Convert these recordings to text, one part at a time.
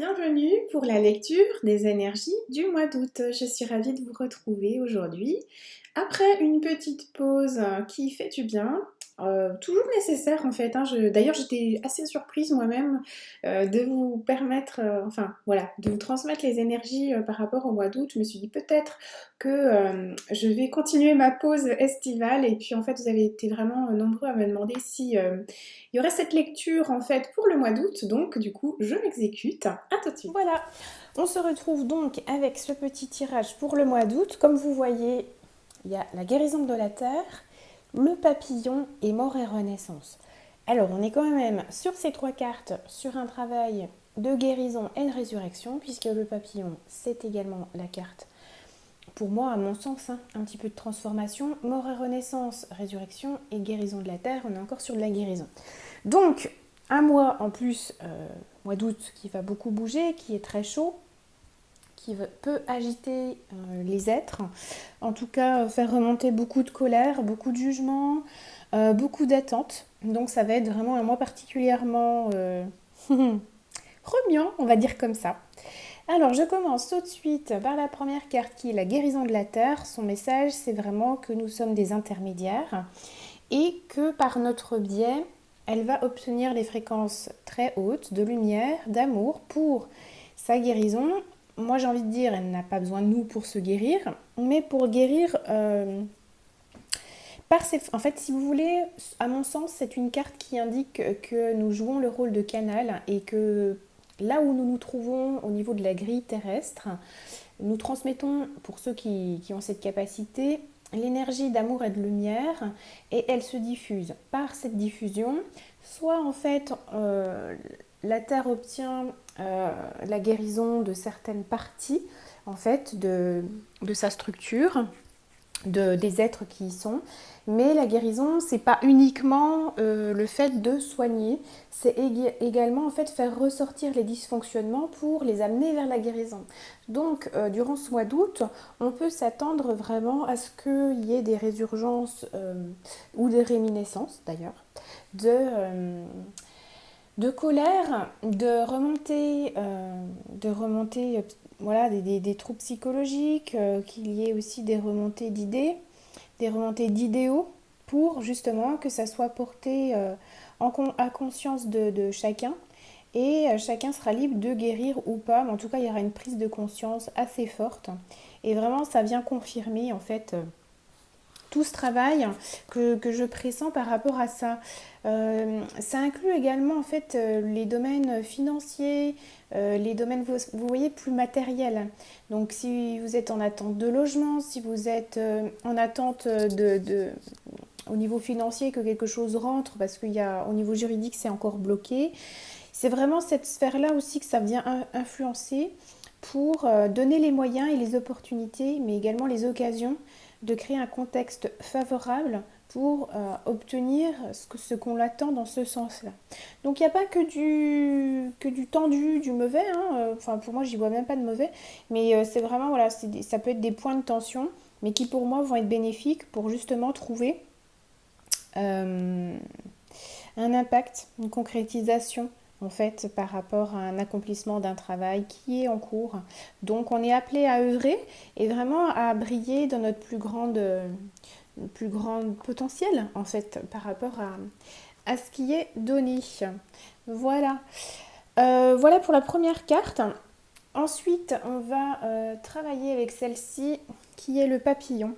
bienvenue pour la lecture des énergies du mois d'août. Je suis ravie de vous retrouver aujourd'hui après une petite pause qui fait du bien. Toujours nécessaire en fait, hein. D'ailleurs, j'étais assez surprise moi-même de vous permettre, enfin voilà, de vous transmettre les énergies par rapport au mois d'août. Je me suis dit peut-être que je vais continuer ma pause estivale et puis en fait vous avez été vraiment nombreux à me demander si il y aurait cette lecture en fait pour le mois d'août, donc du coup je l'exécute. À tout de suite. Voilà, on se retrouve donc avec ce petit tirage pour le mois d'août. Comme vous voyez, il y a la guérison de la terre, le papillon et mort et renaissance. Alors on est quand même sur ces trois cartes sur un travail de guérison et de résurrection, puisque le papillon c'est également la carte, pour moi à mon sens, hein, un petit peu de transformation. Mort et renaissance, résurrection et guérison de la terre, on est encore sur de la guérison. Donc un mois en plus, mois d'août qui va beaucoup bouger, qui est très chaud, qui peut agiter les êtres, en tout cas faire remonter beaucoup de colère, beaucoup de jugement, beaucoup d'attentes. Donc ça va être vraiment un mois particulièrement remuant, on va dire comme ça. Alors je commence tout de suite par la première carte qui est la guérison de la terre. Son message, c'est vraiment que nous sommes des intermédiaires et que par notre biais, elle va obtenir des fréquences très hautes de lumière, d'amour pour sa guérison. Moi j'ai envie de dire, elle n'a pas besoin de nous pour se guérir, mais pour guérir par ses... En fait, si vous voulez, à mon sens, c'est une carte qui indique que nous jouons le rôle de canal et que là où nous nous trouvons au niveau de la grille terrestre, nous transmettons, pour ceux qui ont cette capacité, l'énergie d'amour et de lumière, et elle se diffuse. Par cette diffusion, soit en fait la Terre obtient la guérison de certaines parties en fait de sa structure, des êtres qui y sont, mais la guérison c'est pas uniquement le fait de soigner, c'est également en fait faire ressortir les dysfonctionnements pour les amener vers la guérison. Donc durant ce mois d'août, on peut s'attendre vraiment à ce qu'il y ait des résurgences ou des réminiscences d'ailleurs de colère, de remontée voilà, des troubles psychologiques, qu'il y ait aussi des remontées d'idées, des remontées d'idéaux pour justement que ça soit porté à conscience de chacun et chacun sera libre de guérir ou pas, mais en tout cas il y aura une prise de conscience assez forte et vraiment ça vient confirmer en fait tout ce travail que je pressens par rapport à ça. Ça inclut également en fait les domaines financiers, les domaines vous voyez plus matériels. Donc si vous êtes en attente de logement, si vous êtes en attente au niveau financier que quelque chose rentre parce qu'il y a au niveau juridique c'est encore bloqué. C'est vraiment cette sphère-là aussi que ça vient influencer pour donner les moyens et les opportunités, mais également les occasions de créer un contexte favorable pour obtenir ce qu'on attend dans ce sens-là. Donc il n'y a pas que du tendu, du mauvais, hein. Enfin pour moi j'y vois même pas de mauvais, mais c'est vraiment, voilà, ça peut être des points de tension, mais qui pour moi vont être bénéfiques pour justement trouver un impact, une concrétisation en fait par rapport à un accomplissement d'un travail qui est en cours. Donc on est appelé à œuvrer et vraiment à briller dans notre plus grande potentiel en fait par rapport à ce qui est donné. Voilà. Voilà pour la première carte. Ensuite, on va travailler avec celle-ci qui est le papillon.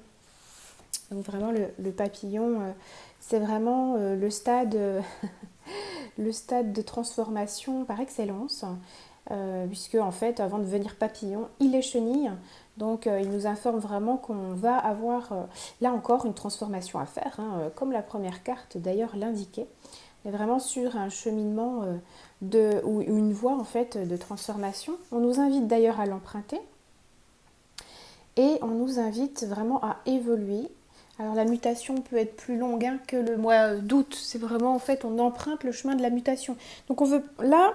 Donc vraiment le papillon, c'est vraiment le stade de transformation par excellence, puisque en fait avant de devenir papillon, il est chenille. Donc il nous informe vraiment qu'on va avoir là encore une transformation à faire, hein, comme la première carte d'ailleurs l'indiquait. On est vraiment sur un cheminement ou une voie en fait de transformation. On nous invite d'ailleurs à l'emprunter et on nous invite vraiment à évoluer. Alors la mutation peut être plus longue hein, que le mois d'août. C'est vraiment en fait on emprunte le chemin de la mutation. Donc on veut là,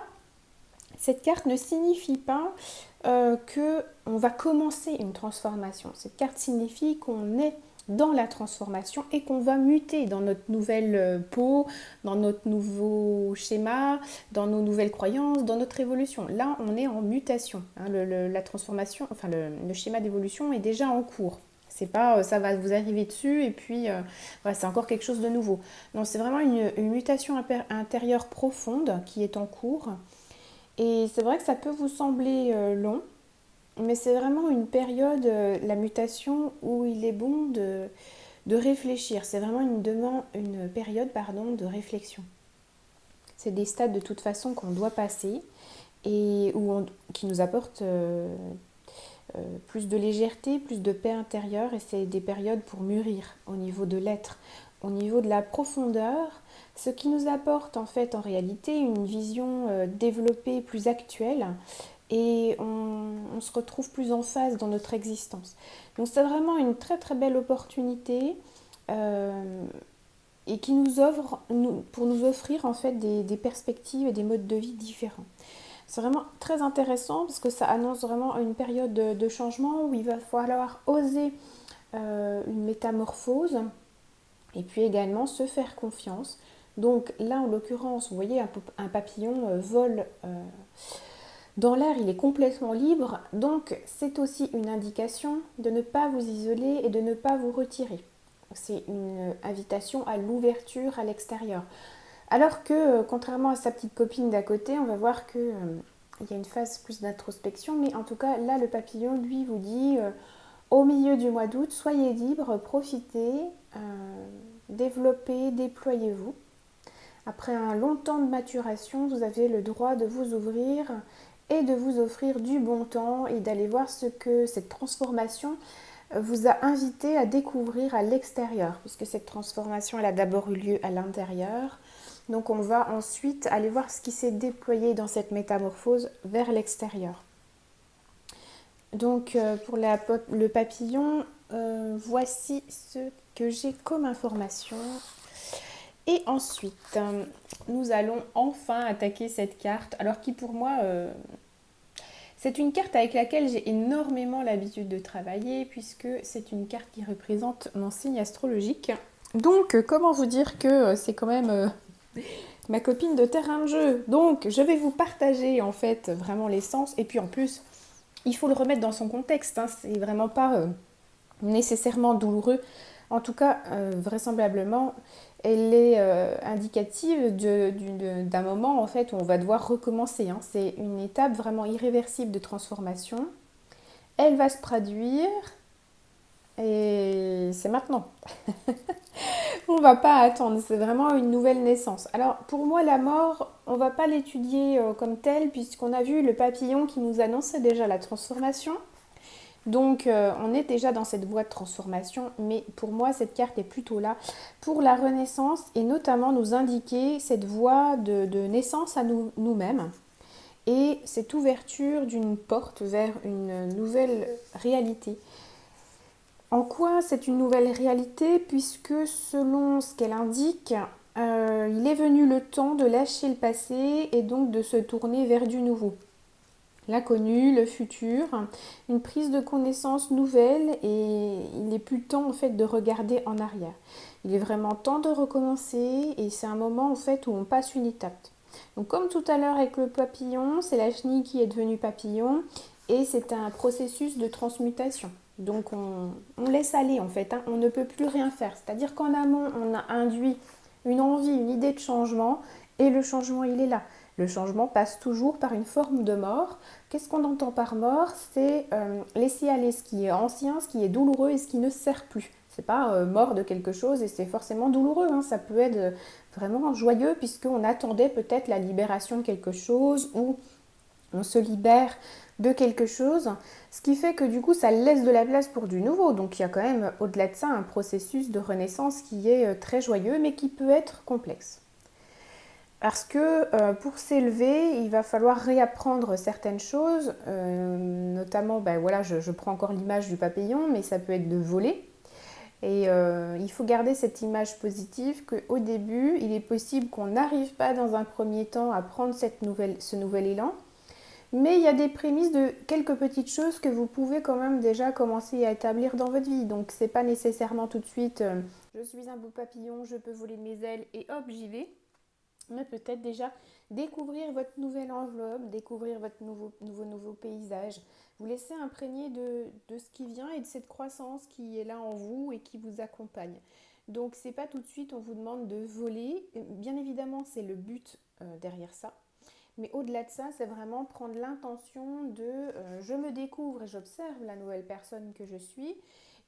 cette carte ne signifie pas que on va commencer une transformation. Cette carte signifie qu'on est dans la transformation et qu'on va muter dans notre nouvelle peau, dans notre nouveau schéma, dans nos nouvelles croyances, dans notre évolution. Là, on est en mutation. Hein, la transformation, enfin le schéma d'évolution est déjà en cours. C'est pas ça va vous arriver dessus et puis voilà, c'est encore quelque chose de nouveau. Non, c'est vraiment une mutation intérieure profonde qui est en cours. Et c'est vrai que ça peut vous sembler long, mais c'est vraiment une période, la mutation, où il est bon de réfléchir. C'est vraiment une période de réflexion. C'est des stades de toute façon qu'on doit passer et qui nous apportent plus de légèreté, plus de paix intérieure, et c'est des périodes pour mûrir au niveau de l'être, au niveau de la profondeur, ce qui nous apporte en fait en réalité une vision développée, plus actuelle, et on se retrouve plus en phase dans notre existence. Donc c'est vraiment une très très belle opportunité et qui nous offre, pour nous offrir en fait des perspectives et des modes de vie différents. C'est vraiment très intéressant parce que ça annonce vraiment une période de changement où il va falloir oser une métamorphose et puis également se faire confiance. Donc là, en l'occurrence, vous voyez, un papillon vole dans l'air, il est complètement libre. Donc c'est aussi une indication de ne pas vous isoler et de ne pas vous retirer. C'est une invitation à l'ouverture à l'extérieur. Alors que, contrairement à sa petite copine d'à côté, on va voir que il y a une phase plus d'introspection, mais en tout cas, là, le papillon, lui, vous dit, au milieu du mois d'août, soyez libre, profitez, développez, déployez-vous. Après un long temps de maturation, vous avez le droit de vous ouvrir et de vous offrir du bon temps et d'aller voir ce que cette transformation vous a invité à découvrir à l'extérieur, puisque cette transformation, elle a d'abord eu lieu à l'intérieur. Donc on va ensuite aller voir ce qui s'est déployé dans cette métamorphose vers l'extérieur. Donc pour le papillon, voici ce que j'ai comme information. Et ensuite, nous allons enfin attaquer cette carte, alors qui pour moi, c'est une carte avec laquelle j'ai énormément l'habitude de travailler, puisque c'est une carte qui représente mon signe astrologique. Donc comment vous dire que c'est quand même ma copine de terrain de jeu. Donc je vais vous partager en fait vraiment l'essence, et puis en plus, il faut le remettre dans son contexte, hein. C'est vraiment pas nécessairement douloureux. En tout cas, vraisemblablement, elle est indicative d'un moment en fait où on va devoir recommencer, hein. C'est une étape vraiment irréversible de transformation. Elle va se produire et c'est maintenant. On ne va pas attendre, c'est vraiment une nouvelle naissance. Alors pour moi, la mort, on ne va pas l'étudier comme telle, puisqu'on a vu le papillon qui nous annonçait déjà la transformation. Donc on est déjà dans cette voie de transformation, mais pour moi cette carte est plutôt là pour la renaissance et notamment nous indiquer cette voie de naissance à nous-mêmes et cette ouverture d'une porte vers une nouvelle réalité. En quoi c'est une nouvelle réalité? Puisque selon ce qu'elle indique, il est venu le temps de lâcher le passé et donc de se tourner vers du nouveau. L'inconnu, le futur, une prise de connaissance nouvelle, et il n'est plus temps en fait de regarder en arrière. Il est vraiment temps de recommencer et c'est un moment en fait où on passe une étape. Donc comme tout à l'heure avec le papillon, c'est la chenille qui est devenue papillon et c'est un processus de transmutation. Donc on laisse aller en fait, hein, on ne peut plus rien faire. C'est-à-dire qu'en amont, on a induit une envie, une idée de changement et le changement il est là. Le changement passe toujours par une forme de mort. Qu'est-ce qu'on entend par mort? C'est laisser aller ce qui est ancien, ce qui est douloureux et ce qui ne sert plus. C'est pas mort de quelque chose et c'est forcément douloureux, hein. Ça peut être vraiment joyeux puisqu'on attendait peut-être la libération de quelque chose ou on se libère de quelque chose, ce qui fait que du coup ça laisse de la place pour du nouveau. Donc il y a quand même au-delà de ça un processus de renaissance qui est très joyeux mais qui peut être complexe. Parce que pour s'élever, il va falloir réapprendre certaines choses, notamment, ben voilà, je prends encore l'image du papillon, mais ça peut être de voler. Et il faut garder cette image positive qu'au début, il est possible qu'on n'arrive pas dans un premier temps à prendre ce nouvel élan, Mais il y a des prémices de quelques petites choses que vous pouvez quand même déjà commencer à établir dans votre vie. Donc c'est pas nécessairement tout de suite je suis un beau papillon, je peux voler de mes ailes et hop j'y vais. Mais peut-être déjà découvrir votre nouvelle enveloppe, découvrir votre nouveau paysage, vous laisser imprégner de ce qui vient et de cette croissance qui est là en vous et qui vous accompagne. Donc c'est pas tout de suite on vous demande de voler, bien évidemment c'est le but derrière ça. Mais au-delà de ça, c'est vraiment prendre l'intention de je me découvre et j'observe la nouvelle personne que je suis.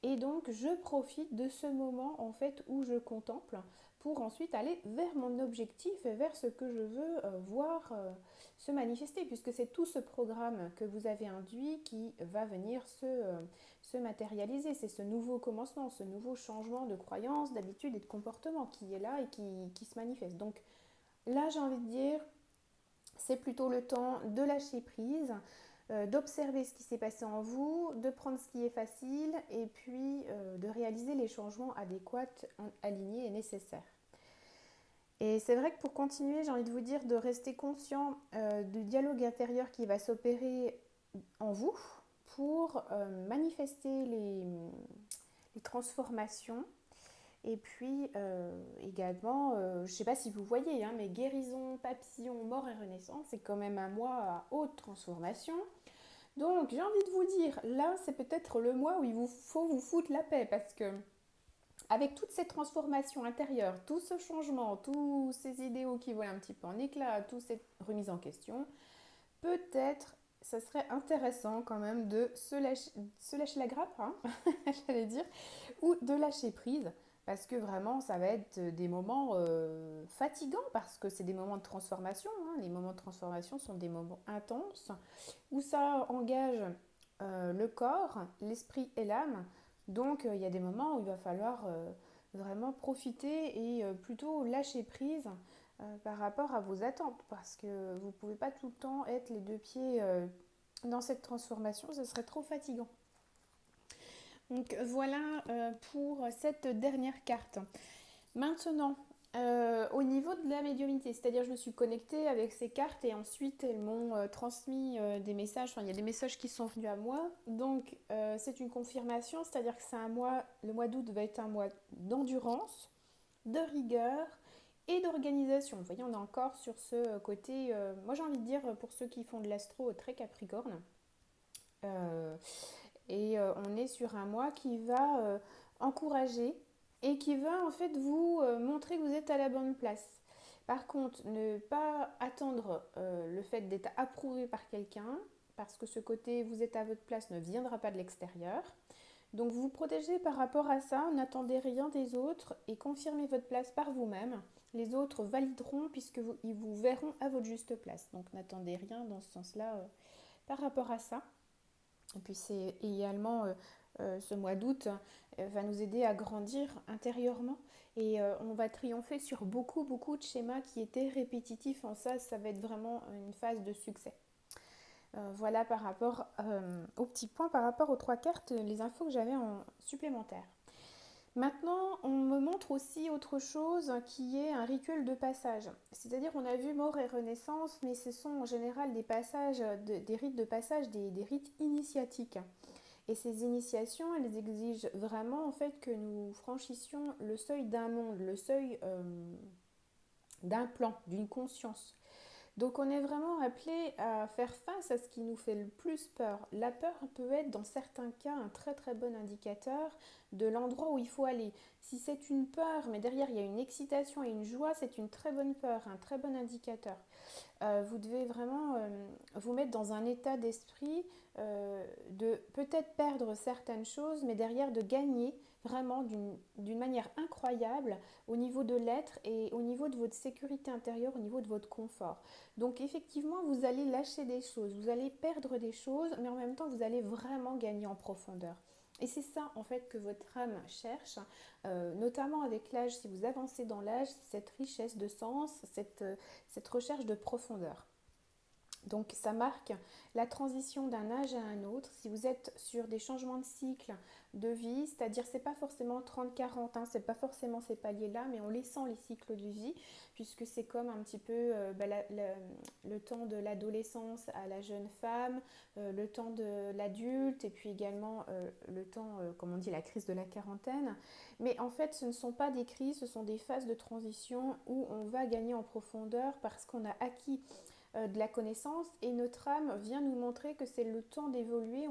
Et donc, je profite de ce moment en fait où je contemple pour ensuite aller vers mon objectif et vers ce que je veux voir se manifester, puisque c'est tout ce programme que vous avez induit qui va venir se matérialiser. C'est ce nouveau commencement, ce nouveau changement de croyance, d'habitude et de comportement qui est là et qui se manifeste. Donc là, j'ai envie de dire, c'est plutôt le temps de lâcher prise, d'observer ce qui s'est passé en vous, de prendre ce qui est facile et puis de réaliser les changements adéquats, alignés et nécessaires. Et c'est vrai que pour continuer, j'ai envie de vous dire de rester conscient du dialogue intérieur qui va s'opérer en vous pour manifester les transformations. Et puis également, je ne sais pas si vous voyez, hein, mais guérison, papillon, mort et renaissance, c'est quand même un mois à haute transformation. Donc j'ai envie de vous dire, là c'est peut-être le mois où il vous faut vous foutre la paix parce que avec toute cette transformation intérieure, tout ce changement, tous ces idéaux qui volent un petit peu en éclats, toute cette remise en question, peut-être ça serait intéressant quand même de se lâcher la grappe, hein, j'allais dire, ou de lâcher prise. Parce que vraiment, ça va être des moments fatigants, parce que c'est des moments de transformation. Hein. Les moments de transformation sont des moments intenses, où ça engage le corps, l'esprit et l'âme. Donc, il y a des moments où il va falloir vraiment profiter et plutôt lâcher prise par rapport à vos attentes, parce que vous ne pouvez pas tout le temps être les deux pieds dans cette transformation, ce serait trop fatigant. Donc voilà pour cette dernière carte. Maintenant, au niveau de la médiumnité, c'est-à-dire je me suis connectée avec ces cartes et ensuite elles m'ont transmis des messages, enfin il y a des messages qui sont venus à moi, donc c'est une confirmation, c'est-à-dire que c'est un mois, le mois d'août va être un mois d'endurance, de rigueur et d'organisation. Vous voyez, on est encore sur ce côté, moi j'ai envie de dire pour ceux qui font de l'astro très capricorne, euh, et on est sur un mois qui va encourager et qui va en fait vous montrer que vous êtes à la bonne place. Par contre, ne pas attendre le fait d'être approuvé par quelqu'un, parce que ce côté vous êtes à votre place ne viendra pas de l'extérieur. Donc vous vous protégez par rapport à ça, n'attendez rien des autres et confirmez votre place par vous-même. Les autres valideront puisqu'ils vous verront à votre juste place. Donc n'attendez rien dans ce sens-là par rapport à ça. Et puis c'est également ce mois d'août va nous aider à grandir intérieurement et on va triompher sur beaucoup de schémas qui étaient répétitifs. En ça, ça va être vraiment une phase de succès. Voilà par rapport aux petits points, par rapport aux trois cartes, les infos que j'avais en supplémentaire. Maintenant, on me montre aussi autre chose qui est un rituel de passage. C'est-à-dire, on a vu mort et renaissance, mais ce sont en général des passages, des rites de passage, des rites initiatiques. Et ces initiations, elles exigent vraiment en fait que nous franchissions le seuil d'un monde, le seuil d'un plan, d'une conscience. Donc on est vraiment appelé à faire face à ce qui nous fait le plus peur. La peur peut être dans certains cas un très bon indicateur de l'endroit où il faut aller. Si c'est une peur, mais derrière il y a une excitation et une joie, c'est une très bonne peur, un très bon indicateur. Vous devez vraiment vous mettre dans un état d'esprit de peut-être perdre certaines choses, mais derrière de gagner vraiment d'une manière incroyable au niveau de l'être et au niveau de votre sécurité intérieure, au niveau de votre confort. Donc effectivement, vous allez lâcher des choses, vous allez perdre des choses, mais en même temps, vous allez vraiment gagner en profondeur. Et c'est ça en fait que votre âme cherche, notamment avec l'âge, si vous avancez dans l'âge, cette richesse de sens, cette recherche de profondeur. Donc ça marque la transition d'un âge à un autre. Si vous êtes sur des changements de cycle de vie, c'est-à-dire c'est pas forcément 30-40, hein, c'est pas forcément ces paliers-là, mais on les sent les cycles de vie, puisque c'est comme un petit peu le temps de l'adolescence à la jeune femme, le temps de l'adulte, et puis également le temps, comme on dit, la crise de la quarantaine. Mais en fait, ce ne sont pas des crises, ce sont des phases de transition où on va gagner en profondeur parce qu'on a acquis de la connaissance et notre âme vient nous montrer que c'est le temps d'évoluer,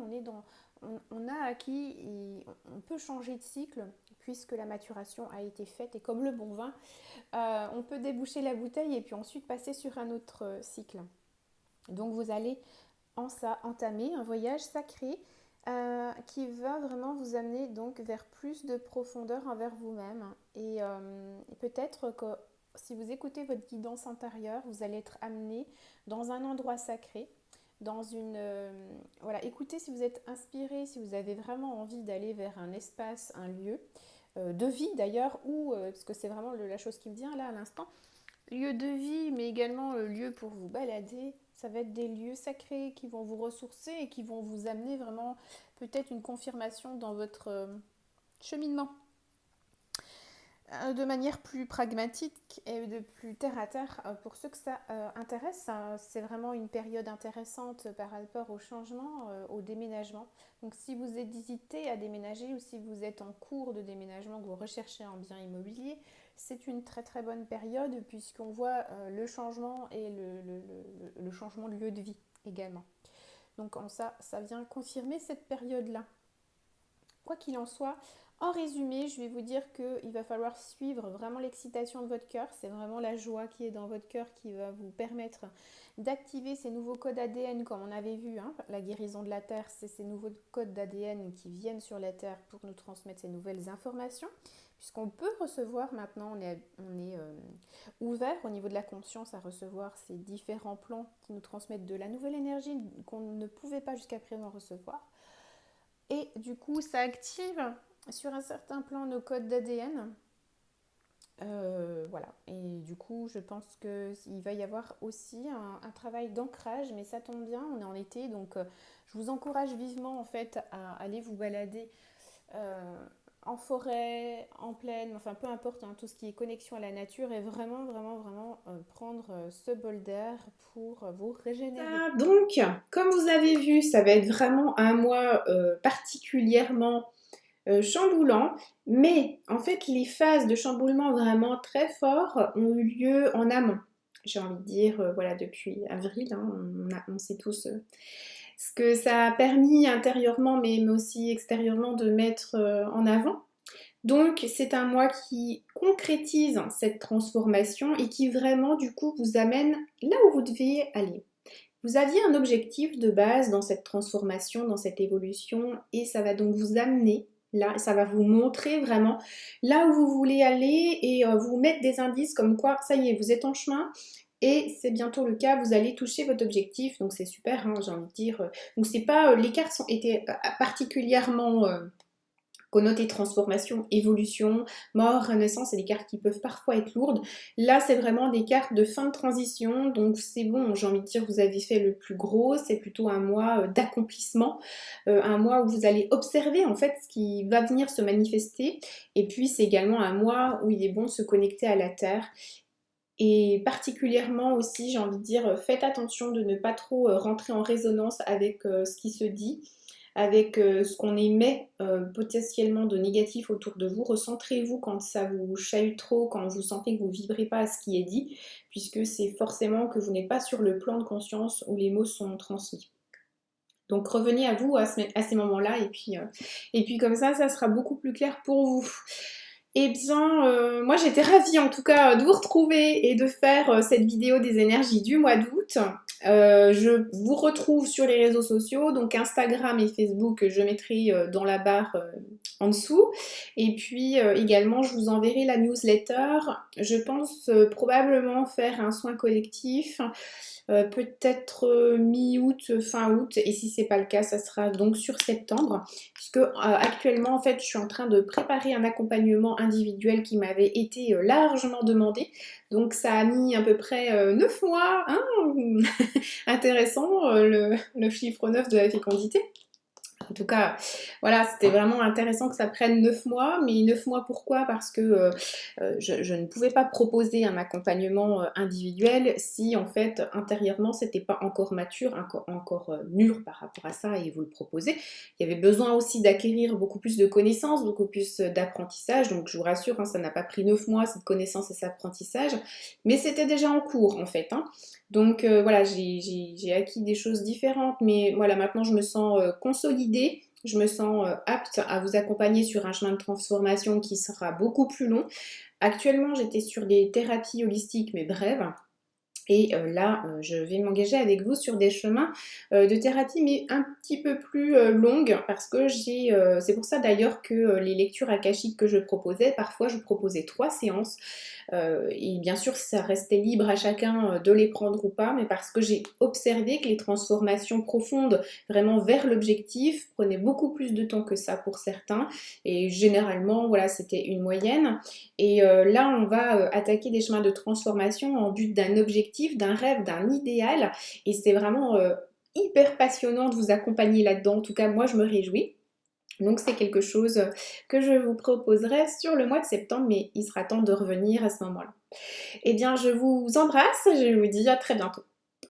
on a acquis et on peut changer de cycle puisque la maturation a été faite et comme le bon vin, on peut déboucher la bouteille et puis ensuite passer sur un autre cycle. Donc vous allez entamer un voyage sacré qui va vraiment vous amener donc vers plus de profondeur envers vous-même et peut-être que si vous écoutez votre guidance intérieure, vous allez être amené dans un endroit sacré, dans une... voilà, écoutez si vous êtes inspiré, si vous avez vraiment envie d'aller vers un espace, un lieu de vie d'ailleurs, ou, parce que c'est vraiment la chose qui me vient là à l'instant, lieu de vie, mais également lieu pour vous balader. Ça va être des lieux sacrés qui vont vous ressourcer et qui vont vous amener vraiment peut-être une confirmation dans votre cheminement de manière plus pragmatique et de plus terre à terre. Pour ceux que ça intéresse, c'est vraiment une période intéressante par rapport au changement, au déménagement. Donc si vous hésitez à déménager ou si vous êtes en cours de déménagement, que vous recherchez un bien immobilier, c'est une très très bonne période puisqu'on voit le changement et le changement de lieu de vie également. Donc ça vient confirmer cette période-là. Quoi qu'il en soit, en résumé, je vais vous dire qu'il va falloir suivre vraiment l'excitation de votre cœur. C'est vraiment la joie qui est dans votre cœur qui va vous permettre d'activer ces nouveaux codes ADN comme on avait vu. Hein. La guérison de la Terre, c'est ces nouveaux codes d'ADN qui viennent sur la Terre pour nous transmettre ces nouvelles informations. Puisqu'on peut recevoir maintenant, on est ouvert au niveau de la conscience à recevoir ces différents plans qui nous transmettent de la nouvelle énergie qu'on ne pouvait pas jusqu'à présent recevoir. Et du coup, ça active sur un certain plan nos codes d'ADN. Voilà. Et du coup, je pense qu'il va y avoir aussi un travail d'ancrage, mais ça tombe bien, on est en été, donc je vous encourage vivement en fait à aller vous balader en forêt, en plaine, enfin peu importe, hein, tout ce qui est connexion à la nature et vraiment, vraiment, vraiment prendre ce bol d'air pour vous régénérer. Donc, comme vous avez vu, ça va être vraiment un mois particulièrement chamboulant, mais en fait les phases de chamboulement vraiment très forts ont eu lieu en amont. J'ai envie de dire, voilà, depuis avril, hein, on sait tous ce que ça a permis intérieurement, mais aussi extérieurement de mettre en avant. Donc c'est un mois qui concrétise cette transformation et qui vraiment du coup vous amène là où vous deviez aller. Vous aviez un objectif de base dans cette transformation, dans cette évolution, et ça va donc vous amener là, ça va vous montrer vraiment là où vous voulez aller et vous mettre des indices comme quoi, ça y est, vous êtes en chemin. Et c'est bientôt le cas, vous allez toucher votre objectif, donc c'est super, hein, j'ai envie de dire. Donc c'est pas, les cartes étaient particulièrement connoté transformation, évolution, mort, renaissance, c'est des cartes qui peuvent parfois être lourdes. Là, c'est vraiment des cartes de fin de transition, donc c'est bon, j'ai envie de dire, vous avez fait le plus gros, c'est plutôt un mois d'accomplissement, un mois où vous allez observer en fait ce qui va venir se manifester, et puis c'est également un mois où il est bon de se connecter à la Terre. Et particulièrement aussi, j'ai envie de dire, faites attention de ne pas trop rentrer en résonance avec ce qui se dit, avec ce qu'on émet potentiellement de négatif autour de vous. Recentrez-vous quand ça vous chahute trop, quand vous sentez que vous ne vibrez pas à ce qui est dit, puisque c'est forcément que vous n'êtes pas sur le plan de conscience où les mots sont transmis. Donc revenez à vous à ces moments-là et puis comme ça sera beaucoup plus clair pour vous. Eh bien, moi j'étais ravie en tout cas de vous retrouver et de faire cette vidéo des énergies du mois d'août. Je vous retrouve sur les réseaux sociaux, donc Instagram et Facebook, je mettrai dans la barre en dessous. Et puis également, je vous enverrai la newsletter. Je pense probablement faire un soin collectif. Peut-être mi-août, fin août, et si c'est pas le cas, ça sera donc sur septembre, puisque actuellement en fait je suis en train de préparer un accompagnement individuel qui m'avait été largement demandé, donc ça a mis à peu près 9 mois, hein intéressant le chiffre 9 de la fécondité. En tout cas, voilà, c'était vraiment intéressant que ça prenne 9 mois. Mais 9 mois, pourquoi? Parce que je ne pouvais pas proposer un accompagnement individuel si, en fait, intérieurement, c'était pas encore mature, encore mûr par rapport à ça et vous le proposez. Il y avait besoin aussi d'acquérir beaucoup plus de connaissances, beaucoup plus d'apprentissage. Donc, je vous rassure, hein, ça n'a pas pris 9 mois, cette connaissance et cet apprentissage. Mais c'était déjà en cours, en fait, hein. Donc voilà, j'ai acquis des choses différentes, mais voilà, maintenant je me sens consolidée, je me sens apte à vous accompagner sur un chemin de transformation qui sera beaucoup plus long. Actuellement, j'étais sur des thérapies holistiques, mais brèves. Et là, je vais m'engager avec vous sur des chemins de thérapie, mais un petit peu plus longues, parce que c'est pour ça d'ailleurs que les lectures akashiques que je proposais, parfois je proposais 3 séances. Et bien sûr, ça restait libre à chacun de les prendre ou pas, mais parce que j'ai observé que les transformations profondes, vraiment vers l'objectif, prenaient beaucoup plus de temps que ça pour certains. Et généralement, voilà, c'était une moyenne. Et là, on va attaquer des chemins de transformation en but d'un objectif, d'un rêve, d'un idéal. Et c'est vraiment hyper passionnant de vous accompagner là-dedans. En tout cas, moi, je me réjouis. Donc c'est quelque chose que je vous proposerai sur le mois de septembre, mais il sera temps de revenir à ce moment-là. Eh bien, je vous embrasse, je vous dis à très bientôt.